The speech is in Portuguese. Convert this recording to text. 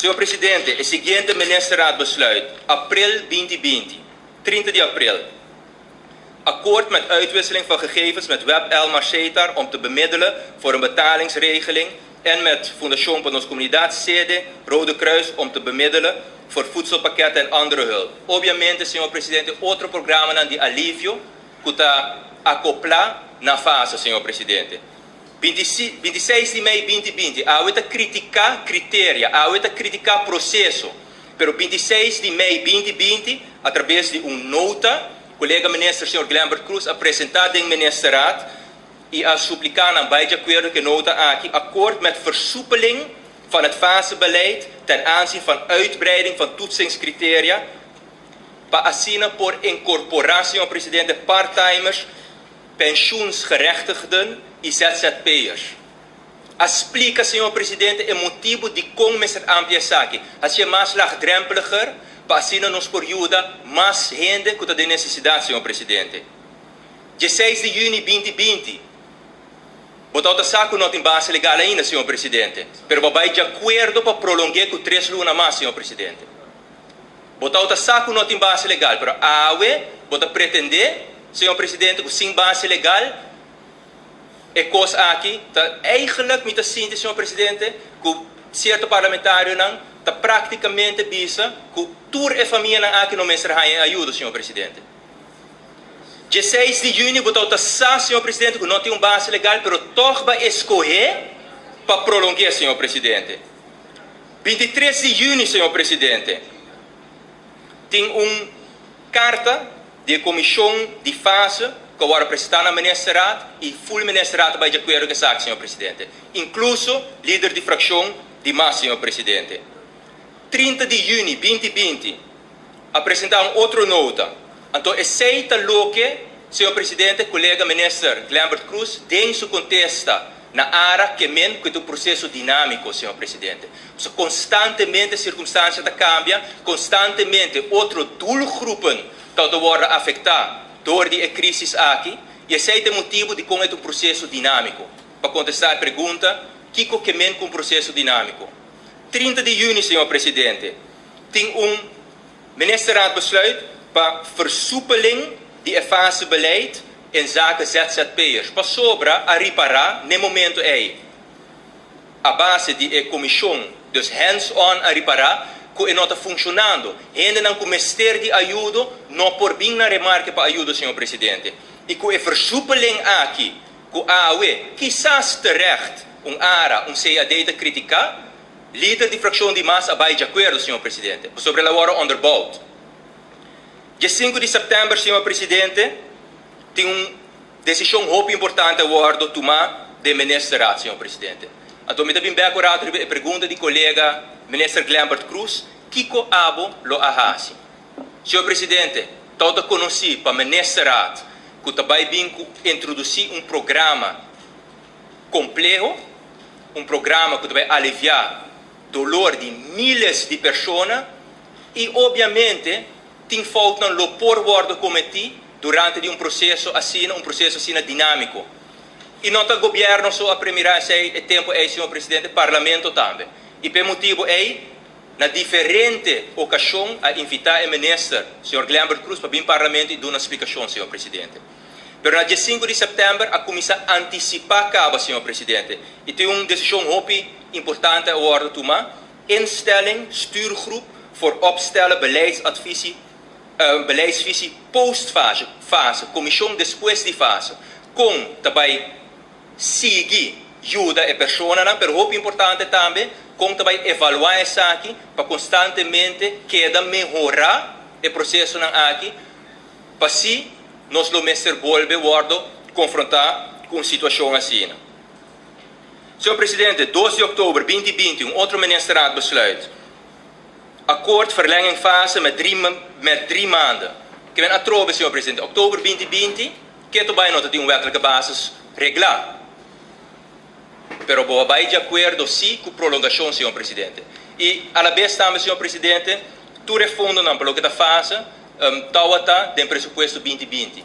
Senhor Presidente, o seguinte ministerraad besluit, april 2020, 30 de april. Akkoord met uitwisseling van gegevens met Web El Marchetar om te bemiddelen voor een betalingsregeling en met Fundación para las Comunidades Sede, Rode Kruis om te bemiddelen voor voedselpakketten en andere hulp. Obviamente, senhor Presidente, outro programa de alívio que está acoplar na fase, senhor Presidente. 26 de maio 2020, há outra criticar critério, há outra criticar processo. Pero 26 de maio 2020, através de nota, colega ministro, senhor Glambert Cruz, apresentado em ministerraad e a suplicar aan bij de acordo que nota aqui, akkoord met versoepeling van het fasebeleid ten aanzien van uitbreiding van toetsingscriteria, para assim por incorporar, senhor Presidente, part-timers, pensioensgerechtigden e ZZP'ers. Explica, senhor Presidente, o motivo de como Mr. Ampiasa aqui. Assim é mais laagdrempeliger, para assim nos por ajuda mais gente que tem necessidade, senhor Presidente. 16 de junho 2020, botar o saco não tem base legal ainda, senhor Presidente. Pero vai de acordo para prolongar com 3 lunas mais, senhor Presidente. Botar o saco não tem base legal, pero a AUE, botar pretender, senhor Presidente, que sem base legal, é coisa aqui, tá eigenlijk met assim, senhor Presidente, que certo parlamentário não está praticamente bisa que toda a família aqui no mensageiro ajuda, senhor Presidente. 16 de junho, botar o senhor Presidente, que não tem base legal, pero toch vai escolher para prolongar, senhor Presidente. 23 de junho, senhor Presidente, tem carta de comissão de fase que agora apresentar na ministerraad e full ministerraad vai de acordo com essa, senhor Presidente. Incluso líder de fração de MAS, senhor Presidente. 30 de junho 2020, apresentar outra nota. Então, aceita o que, senhor Presidente, colega ministro Glambert Cruz, tem sua contesta na área que é um processo dinâmico, senhor Presidente. Constantemente a circunstância cambia, constantemente outro doelgroepen estão worden afectar door die crise aqui, e esse é o motivo de como é um processo dinâmico. Para contestar a pergunta, Kiko que é um processo dinâmico. 30 de junho, senhor Presidente, tem ministerraad besluit para versoepeling de fasebeleid em zaken ZZP'ers. Para sobra a reparar, no momento a base de comissão, dus hands-on a reparar, que não está funcionando. Ainda não começar de ajuda, não por bem na remarca para ajuda, senhor Presidente. E que a versoepeling aqui, que a AUE, quizás terecht, área, CAD de criticar, líder de fração de massa vai de acordo, senhor Presidente, sobre a hora onderbouwd. Dia 5 de setembro, senhor Presidente, tem decisão muito importante a tomar de ministerraad, senhor Presidente. Então, me também bem acordado a pergunta de colega ministro Glambert Cruz, Kiko Abo lo ahasi. Senhor Presidente, todo conheci para ministerraad que também vem introduzir programa complexo, programa que vai aliviar dolor de milhares de pessoas e, obviamente, tem falta no por worden cometido durante processo assim dinâmico. E não está o governo só a premirar esse tempo, senhor Presidente, parlamento também. E por motivo na diferente ocasião, a invitar o ministro, senhor Glambert Cruz, para vir ao parlamento e dar uma explicação, senhor Presidente. Mas no dia 5 de setembro, a comissão antecipa acaba, senhor Presidente. E tem decisão muito importante a worden tomar. Instelling, stuurgroep, voor opstellen beleidsvisie postfase, comissão depois de fase, com também seguir ajuda a pessoa, mas muito importante também, com também evaluar isso aqui, para constantemente queda melhorar o processo aqui, para assim nós lo mestre volve confrontar com situação assim. Senhor Presidente, 12 de outubro 2020, outro ministerraad besluit. Akkoord verlenging fase met drie maanden. Que vem a trove, senhor Presidente, outubro 2020, que também não tem wettelijke basis reglar. Pero boa vai de acordo sim com prolongação, senhor Presidente. E a la vez também, senhor Presidente, tu refundo não pelo que da fase, tauata tem presupuesto 2020.